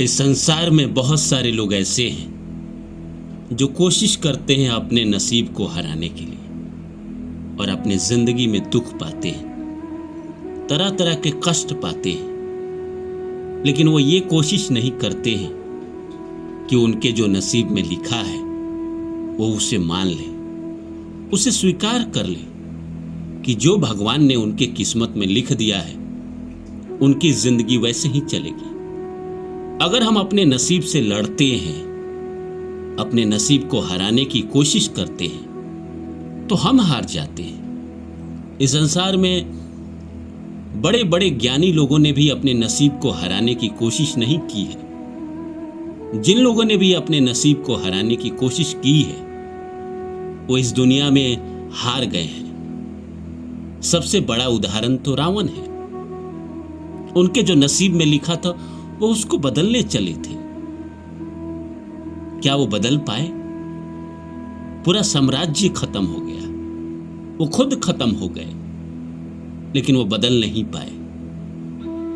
इस संसार में बहुत सारे लोग ऐसे हैं जो कोशिश करते हैं अपने नसीब को हराने के लिए और अपने जिंदगी में दुख पाते हैं, तरह तरह के कष्ट पाते हैं, लेकिन वो ये कोशिश नहीं करते हैं कि उनके जो नसीब में लिखा है वो उसे मान ले, उसे स्वीकार कर ले कि जो भगवान ने उनके किस्मत में लिख दिया है उनकी जिंदगी वैसे ही चलेगी। अगर हम अपने नसीब से लड़ते हैं, अपने नसीब को हराने की कोशिश करते हैं, तो हम हार जाते हैं। इस संसार में बड़े बड़े ज्ञानी लोगों ने भी अपने नसीब को हराने की कोशिश नहीं की है। जिन लोगों ने भी अपने नसीब को हराने की कोशिश की है वो इस दुनिया में हार गए हैं। सबसे बड़ा उदाहरण तो रावण है। उनके जो नसीब में लिखा था वो उसको बदलने चले थे। क्या वो बदल पाए? पूरा साम्राज्य खत्म हो गया, वो खुद खत्म हो गए, लेकिन वो बदल नहीं पाए।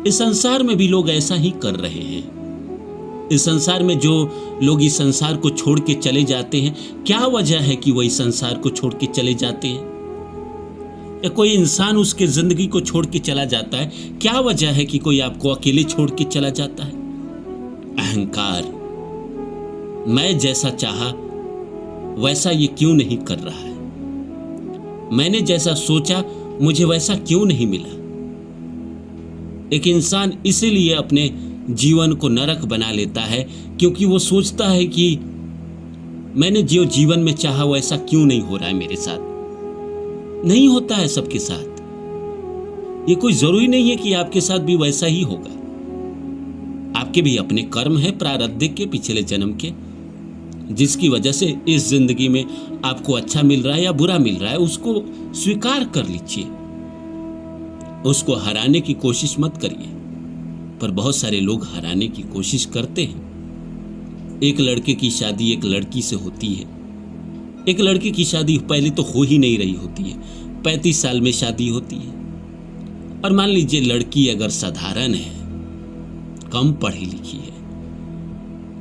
इस संसार में भी लोग ऐसा ही कर रहे हैं। इस संसार में जो लोग इस संसार को छोड़ के चले जाते हैं, क्या वजह है कि वो इस संसार को छोड़ के चले जाते हैं? या कोई इंसान उसके जिंदगी को छोड़ के चला जाता है, क्या वजह है कि कोई आपको अकेले छोड़ के चला जाता है? अहंकार। मैं जैसा चाहा वैसा ये क्यों नहीं कर रहा है, मैंने जैसा सोचा मुझे वैसा क्यों नहीं मिला। एक इंसान इसीलिए अपने जीवन को नरक बना लेता है क्योंकि वो सोचता है कि मैंने जो जीवन में चाहा वैसा क्यों नहीं हो रहा है मेरे साथ। नहीं होता है सबके साथ। ये कोई जरूरी नहीं है कि आपके साथ भी वैसा ही होगा। आपके भी अपने कर्म है प्रारब्ध के, पिछले जन्म के, जिसकी वजह से इस जिंदगी में आपको अच्छा मिल रहा है या बुरा मिल रहा है, उसको स्वीकार कर लीजिए, उसको हराने की कोशिश मत करिए। पर बहुत सारे लोग हराने की कोशिश करते हैं। एक लड़के की शादी एक लड़की से होती है। एक लड़के की शादी पहले तो हो ही नहीं रही होती है, 35 साल में शादी होती है। और मान लीजिए लड़की अगर साधारण है, कम पढ़ी लिखी है,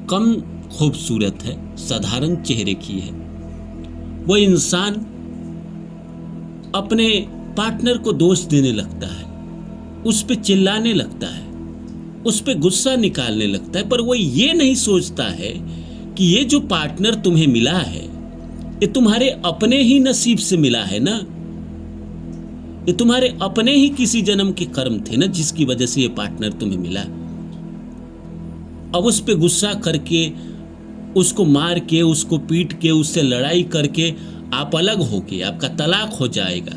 कम खूबसूरत है, साधारण चेहरे की है, वो इंसान अपने पार्टनर को दोष देने लगता है, उस पे चिल्लाने लगता है, उस पे गुस्सा निकालने लगता है। पर वो ये नहीं सोचता है कि ये जो पार्टनर तुम्हें मिला है ये तुम्हारे अपने ही नसीब से मिला है ना, ये तुम्हारे अपने ही किसी जन्म के कर्म थे ना, जिसकी वजह से ये पार्टनर तुम्हें मिला। अब उस पे गुस्सा करके, उसको मार के, उसको पीट के, उससे लड़ाई करके आप अलग होके आपका तलाक हो जाएगा,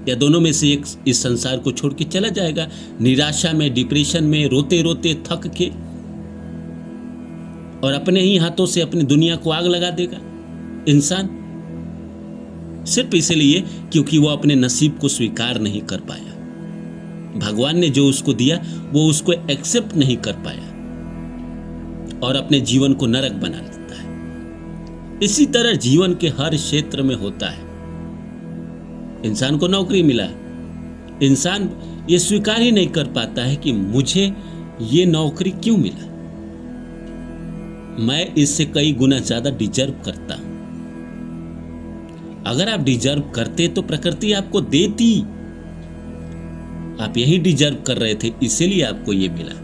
या दोनों में से एक इस संसार को छोड़ के चला जाएगा, निराशा में, डिप्रेशन में, रोते रोते थक के, और अपने ही हाथों से अपनी दुनिया को आग लगा देगा इंसान, सिर्फ इसलिए क्योंकि वो अपने नसीब को स्वीकार नहीं कर पाया। भगवान ने जो उसको दिया वो उसको एक्सेप्ट नहीं कर पाया और अपने जीवन को नरक बना लेता है। इसी तरह जीवन के हर क्षेत्र में होता है। इंसान को नौकरी मिला, इंसान ये स्वीकार ही नहीं कर पाता है कि मुझे ये नौकरी क्यों मिला, मैं इससे कई गुना ज्यादा डिजर्व करता हूं। अगर आप डिजर्व करते तो प्रकृति आपको देती। आप यही डिजर्व कर रहे थे, इसीलिए आपको ये मिला।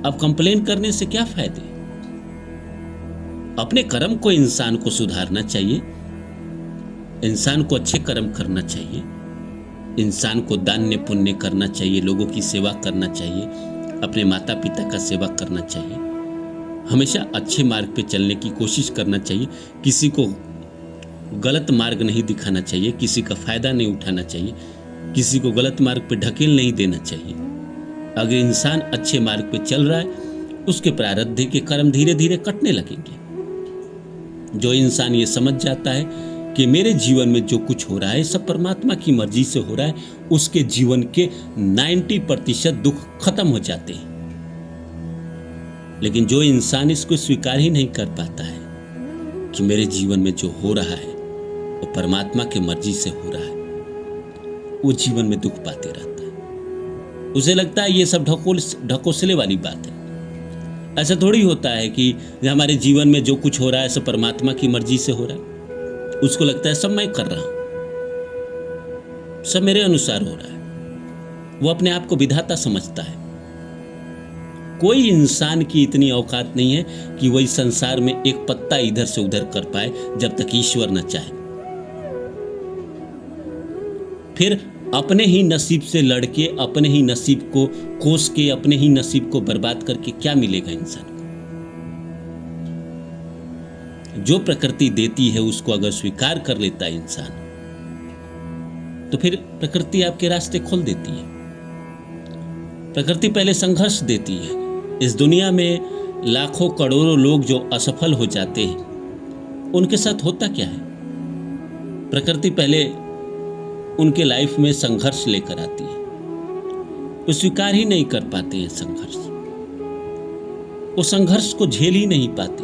अब कंप्लेन करने से क्या फायदे? अपने कर्म को इंसान को सुधारना चाहिए, इंसान को अच्छे कर्म करना चाहिए, इंसान को दान्य पुण्य करना चाहिए, लोगों की सेवा करना चाहिए, अपने माता पिता का सेवा करना चाहिए, हमेशा अच्छे मार्ग पे चलने की कोशिश करना चाहिए, किसी को गलत मार्ग नहीं दिखाना चाहिए, किसी का फायदा नहीं उठाना चाहिए, किसी को गलत मार्ग पे ढकेल नहीं देना चाहिए। अगर इंसान अच्छे मार्ग पे चल रहा है उसके प्रारब्ध के कर्म धीरे धीरे कटने लगेंगे। जो इंसान ये समझ जाता है कि मेरे जीवन में जो कुछ हो रहा है सब परमात्मा की मर्जी से हो रहा है, उसके जीवन के 90% दुख खत्म हो जाते हैं। लेकिन जो इंसान इसको स्वीकार ही नहीं कर पाता है कि मेरे जीवन में जो हो रहा है वो परमात्मा की मर्जी से हो रहा है, वो जीवन में दुख पाते रहता है। उसे लगता है ये सब ढकोसले वाली बात है, ऐसा थोड़ी होता है कि हमारे जीवन में जो कुछ हो रहा है सब परमात्मा की मर्जी से हो रहा है। उसको लगता है सब मैं कर रहा हूं, सब मेरे अनुसार हो रहा है। वो अपने आप को विधाता समझता है। कोई इंसान की इतनी औकात नहीं है कि वही संसार में एक पत्ता इधर से उधर कर पाए जब तक ईश्वर न चाहे। फिर अपने ही नसीब से लड़के, अपने ही नसीब को कोस के, अपने ही नसीब को बर्बाद करके क्या मिलेगा इंसान को? जो प्रकृति देती है उसको अगर स्वीकार कर लेता है इंसान, तो फिर प्रकृति आपके रास्ते खोल देती है। प्रकृति पहले संघर्ष देती है। इस दुनिया में लाखों करोड़ों लोग जो असफल हो जाते हैं, उनके साथ होता क्या है? प्रकृति पहले उनके लाइफ में संघर्ष लेकर आती है। वो स्वीकार ही नहीं कर पाते हैं संघर्ष, वो संघर्ष को झेल ही नहीं पाते।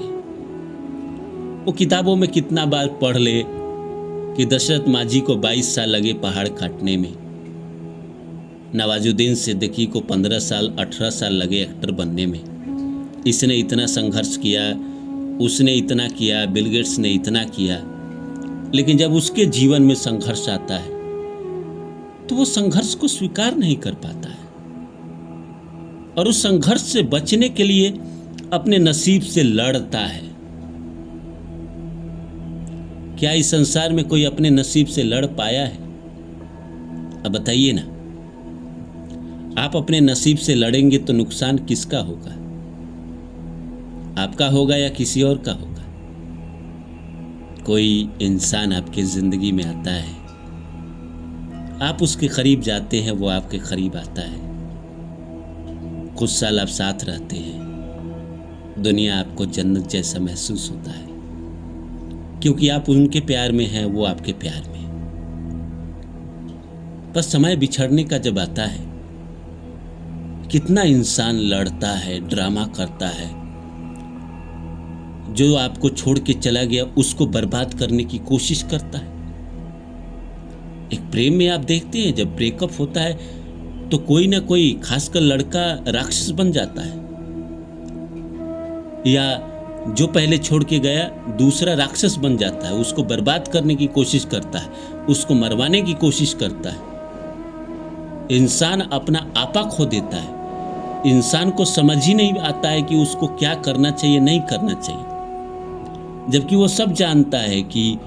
वो किताबों में कितना बार पढ़ ले कि दशरथ माझी को 22 साल लगे पहाड़ काटने में, नवाजुद्दीन सिद्दीकी को 15 साल 18 साल लगे एक्टर बनने में। इसने इतना संघर्ष किया, उसने इतना किया, बिल गेट्स ने इतना किया, लेकिन जब उसके जीवन में संघर्ष आता है तो वो संघर्ष को स्वीकार नहीं कर पाता है और उस संघर्ष से बचने के लिए अपने नसीब से लड़ता है। क्या इस संसार में कोई अपने नसीब से लड़ पाया है? अब बताइए ना। आप अपने नसीब से लड़ेंगे तो नुकसान किसका होगा? आपका होगा या किसी और का होगा? कोई इंसान आपकी जिंदगी में आता है, आप उसके करीब जाते हैं, वो आपके करीब आता है, कुछ साल आप साथ रहते हैं, दुनिया आपको जन्नत जैसा महसूस होता है, क्योंकि आप उनके प्यार में हैं, वो आपके प्यार में। बस समय बिछड़ने का जब आता है, कितना इंसान लड़ता है, ड्रामा करता है। जो आपको छोड़ के चला गया उसको बर्बाद करने की कोशिश करता है। एक प्रेम में आप देखते हैं जब ब्रेकअप होता है तो कोई ना कोई, खासकर लड़का, राक्षस बन जाता है, या जो पहले छोड़ के गया दूसरा राक्षस बन जाता है, उसको बर्बाद करने की कोशिश करता है, उसको मरवाने की कोशिश करता है। इंसान अपना आपा खो देता है। इंसान को समझ ही नहीं आता है कि उसको क्या करना चाहिए, नहीं करना चाहिए, जबकि वो सब जानता है कि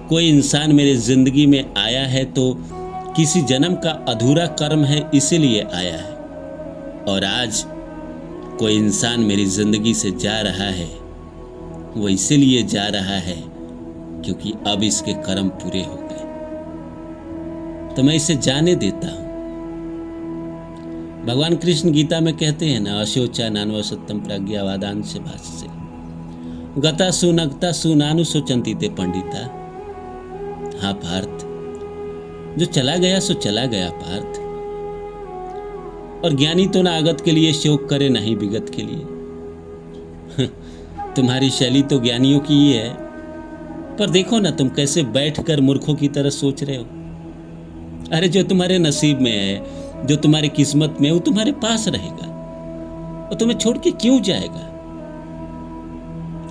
कोई इंसान मेरे जिंदगी में आया है तो किसी जन्म का अधूरा कर्म है, इसीलिए आया है, और आज कोई इंसान मेरी जिंदगी से जा रहा है, वो इसीलिए जा रहा है क्योंकि अब इसके कर्म पूरे हो गए, तो मैं इसे जाने देता हूं। भगवान कृष्ण गीता में कहते हैं ना, अशोचा नान्व सत्यम प्रज्ञा वादांश भाष्य, गता सुनगता सुनानु सोचंती ते पंडिता। हाँ पार्थ, जो चला गया सो चला गया पार्थ, और ज्ञानी तो ना आगत के लिए शोक करे, नहीं विगत के लिए। तुम्हारी शैली तो ज्ञानियों की ही है, पर देखो ना तुम कैसे बैठकर मूर्खों की तरह सोच रहे हो। अरे जो तुम्हारे नसीब में है, जो तुम्हारी किस्मत में है, वो तुम्हारे पास रहेगा, और तुम्हें छोड़ के क्यों जाएगा?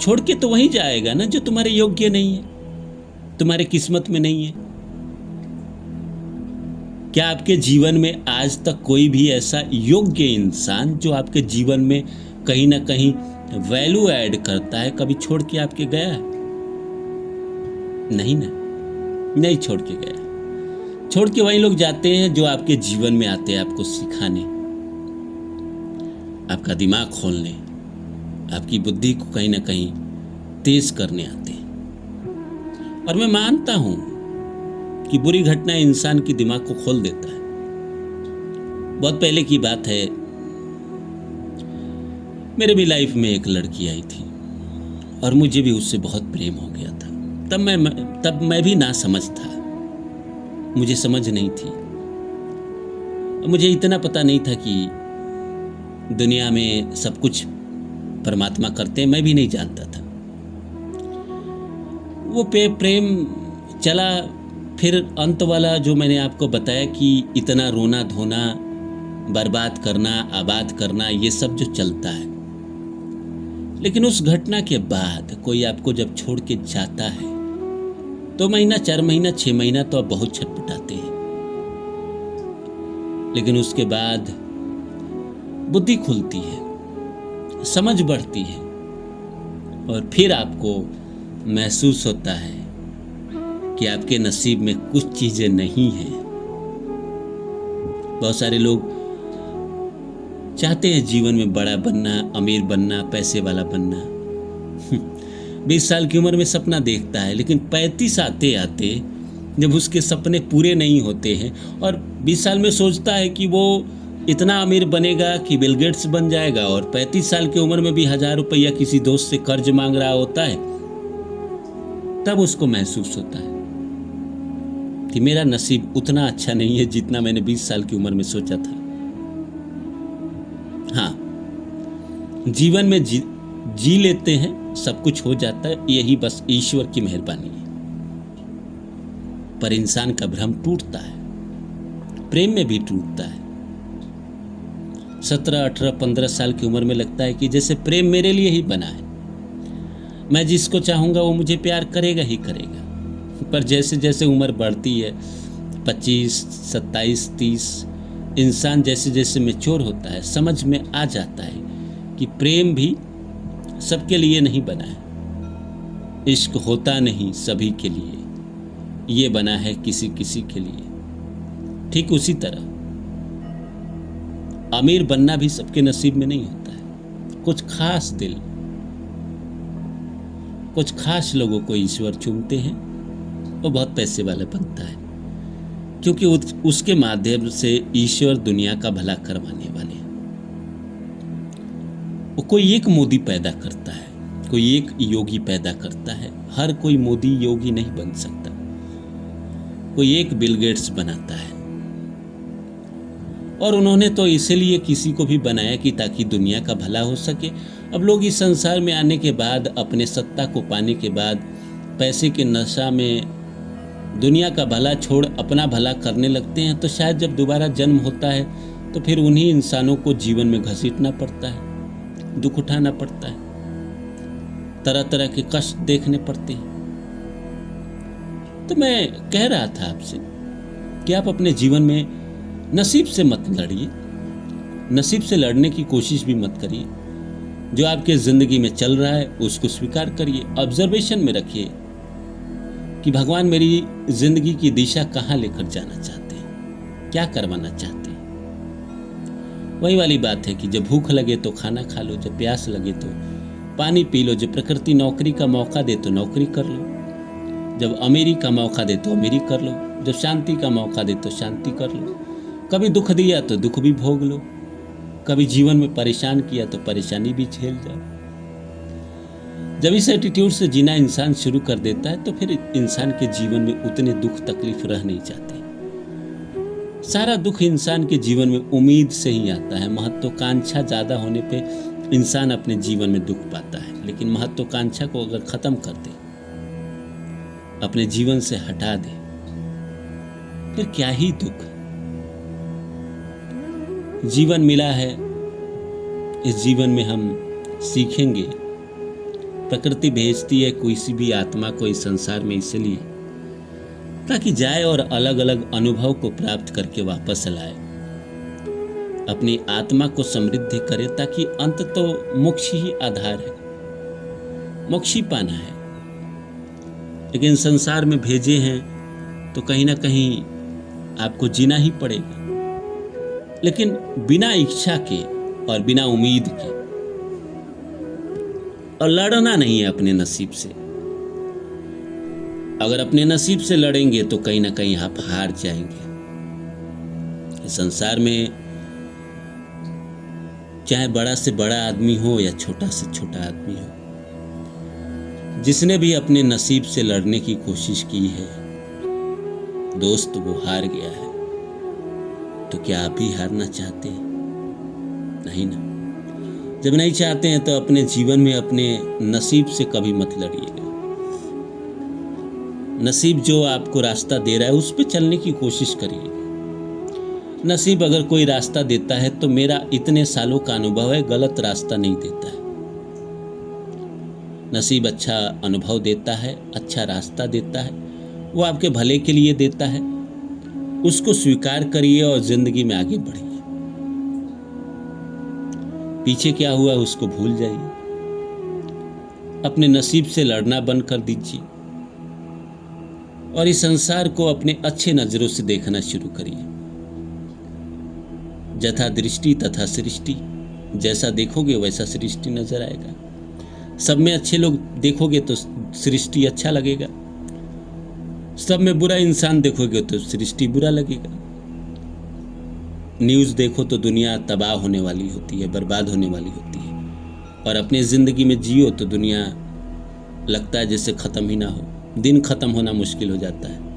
छोड़ के तो वहीं जाएगा ना जो तुम्हारे योग्य नहीं है, तुम्हारे किस्मत में नहीं है। क्या आपके जीवन में आज तक कोई भी ऐसा योग्य इंसान जो आपके जीवन में कहीं ना कहीं वैल्यू ऐड करता है, कभी छोड़ के आपके गया है? नहीं ना, नहीं छोड़ के गया। छोड़ के वही लोग जाते हैं जो आपके जीवन में आते हैं आपको सिखाने, आपका दिमाग खोलने, आपकी बुद्धि को कहीं ना कहीं तेज करने आते हैं। और मैं मानता हूं कि बुरी घटना इंसान की दिमाग को खोल देता है। बहुत पहले की बात है, मेरे भी लाइफ में एक लड़की आई थी और मुझे भी उससे बहुत प्रेम हो गया था। तब मैं भी ना समझ था, मुझे समझ नहीं थी, मुझे इतना पता नहीं था कि दुनिया में सब कुछ परमात्मा करते हैं, मैं भी नहीं जानता था। वो प्रेम चला, फिर अंत वाला जो मैंने आपको बताया कि इतना रोना धोना, बर्बाद करना, आबाद करना, ये सब जो चलता है, लेकिन उस घटना के बाद कोई आपको जब छोड़ के जाता है 2 महीना, 4 महीना, 6 महीना तो आप बहुत छटपटाते हैं, लेकिन उसके बाद बुद्धि खुलती है, समझ बढ़ती है और फिर आपको महसूस होता है कि आपके नसीब में कुछ चीजें नहीं हैं। बहुत सारे लोग चाहते हैं जीवन में बड़ा बनना, अमीर बनना, पैसे वाला बनना 20 साल की उम्र में सपना देखता है, लेकिन 35 आते आते जब उसके सपने पूरे नहीं होते हैं और 20 साल में सोचता है कि वो इतना अमीर बनेगा कि बिल गेट्स बन जाएगा, और 35 साल की उम्र में भी 1000 रुपया किसी दोस्त से कर्ज मांग रहा होता है, तब उसको महसूस होता है कि मेरा नसीब उतना अच्छा नहीं है जितना मैंने 20 साल की उम्र में सोचा था। हाँ, जीवन में जी लेते हैं, सब कुछ हो जाता है, यही बस ईश्वर की मेहरबानी है। पर इंसान का भ्रम टूटता है, प्रेम में भी टूटता है। 17, 18, 15 साल की उम्र में लगता है कि जैसे प्रेम मेरे लिए ही बना है, मैं जिसको चाहूंगा वो मुझे प्यार करेगा ही करेगा। पर जैसे जैसे उम्र बढ़ती है, 25, 27, 30, इंसान जैसे जैसे मैच्योर होता है, समझ में आ जाता है कि प्रेम भी सबके लिए नहीं बना है। इश्क होता नहीं सभी के लिए, ये बना है किसी किसी के लिए। ठीक उसी तरह अमीर बनना भी सबके नसीब में नहीं होता है। कुछ खास दिल, कुछ खास लोगों को ईश्वर चुनते हैं, वो बहुत पैसे वाला बनता है, क्योंकि उसके माध्यम से ईश्वर दुनिया का भला करवाने वाले हैं। वो कोई एक मोदी पैदा करता है, कोई एक योगी पैदा करता है। हर कोई मोदी योगी नहीं बन सकता। कोई एक बिल गेट्स बनाता है, और उन्होंने तो इसलिए किसी को भी बनाया कि ताकि दुनिया का भला हो सके। अब लोग इस संसार में आने के बाद, अपने सत्ता को पाने के बाद, पैसे के नशा में दुनिया का भला छोड़ अपना भला करने लगते हैं, तो शायद जब दोबारा जन्म होता है तो फिर उन्हीं इंसानों को जीवन में घसीटना पड़ता है, दुख उठाना पड़ता है, तरह तरह के कष्ट देखने पड़ते हैं। तो मैं कह रहा था आपसे कि आप अपने जीवन में नसीब से मत लड़िए, नसीब से लड़ने की कोशिश भी मत करिए। जो आपके ज़िंदगी में चल रहा है उसको स्वीकार करिए, ऑब्जर्वेशन में रखिए कि भगवान मेरी ज़िंदगी की दिशा कहाँ लेकर जाना चाहते हैं, क्या करवाना चाहते हैं। वही वाली बात है कि जब भूख लगे तो खाना खा लो, जब प्यास लगे तो पानी पी लो, जब प्रकृति नौकरी का मौका दे तो नौकरी कर लो, जब अमीरी का मौका दे तो अमीरी कर लो, जब शांति का मौका दे तो शांति कर लो। कभी दुख दिया तो दुख भी भोग लो, कभी जीवन में परेशान किया तो परेशानी भी झेल जाओ। जब इस एटीट्यूड से जीना इंसान शुरू कर देता है तो फिर इंसान के जीवन में उतने दुख तकलीफ रह नहीं जाते। सारा दुख इंसान के जीवन में उम्मीद से ही आता है। महत्वाकांक्षा ज़्यादा होने पे इंसान अपने जीवन में दुख पाता है, लेकिन महत्वाकांक्षा को अगर ख़त्म कर दे, अपने जीवन से हटा दे, फिर क्या ही दुख। जीवन मिला है, इस जीवन में हम सीखेंगे। प्रकृति भेजती है किसी भी आत्मा को इस संसार में इसलिए ताकि जाए और अलग अलग अनुभव को प्राप्त करके वापस लाए, अपनी आत्मा को समृद्ध करे, ताकि अंत तो मोक्ष ही आधार है, मोक्ष ही पाना है। लेकिन संसार में भेजे हैं तो कहीं ना कहीं आपको जीना ही पड़ेगा, लेकिन बिना इच्छा के और बिना उम्मीद के। और लड़ना नहीं है अपने नसीब से। अगर अपने नसीब से लड़ेंगे तो कहीं ना कहीं आप हार जाएंगे। इस संसार में चाहे बड़ा से बड़ा आदमी हो या छोटा से छोटा आदमी हो, जिसने भी अपने नसीब से लड़ने की कोशिश की है दोस्त, वो हार गया है। तो क्या आप ही हारना चाहते हैं? नहीं ना। जब नहीं चाहते हैं तो अपने जीवन में अपने नसीब से कभी मत लड़िएगा। नसीब जो आपको रास्ता दे रहा है उस पर चलने की कोशिश करिए। नसीब अगर कोई रास्ता देता है तो मेरा इतने सालों का अनुभव है, गलत रास्ता नहीं देता है। नसीब अच्छा अनुभव देता है, अच्छा रास्ता देता है, वो आपके भले के लिए देता है। उसको स्वीकार करिए और जिंदगी में आगे बढ़िए। पीछे क्या हुआ उसको भूल जाइए, अपने नसीब से लड़ना बंद कर दीजिए और इस संसार को अपने अच्छे नजरों से देखना शुरू करिए। जथा दृष्टि तथा सृष्टि, जैसा देखोगे वैसा सृष्टि नजर आएगा। सब में अच्छे लोग देखोगे तो सृष्टि अच्छा लगेगा, सब में बुरा इंसान देखोगे तो सृष्टि बुरा लगेगा। न्यूज़ देखो तो दुनिया तबाह होने वाली होती है, बर्बाद होने वाली होती है, और अपनी ज़िंदगी में जियो तो दुनिया लगता है जैसे ख़त्म ही ना हो। दिन ख़त्म होना मुश्किल हो जाता है।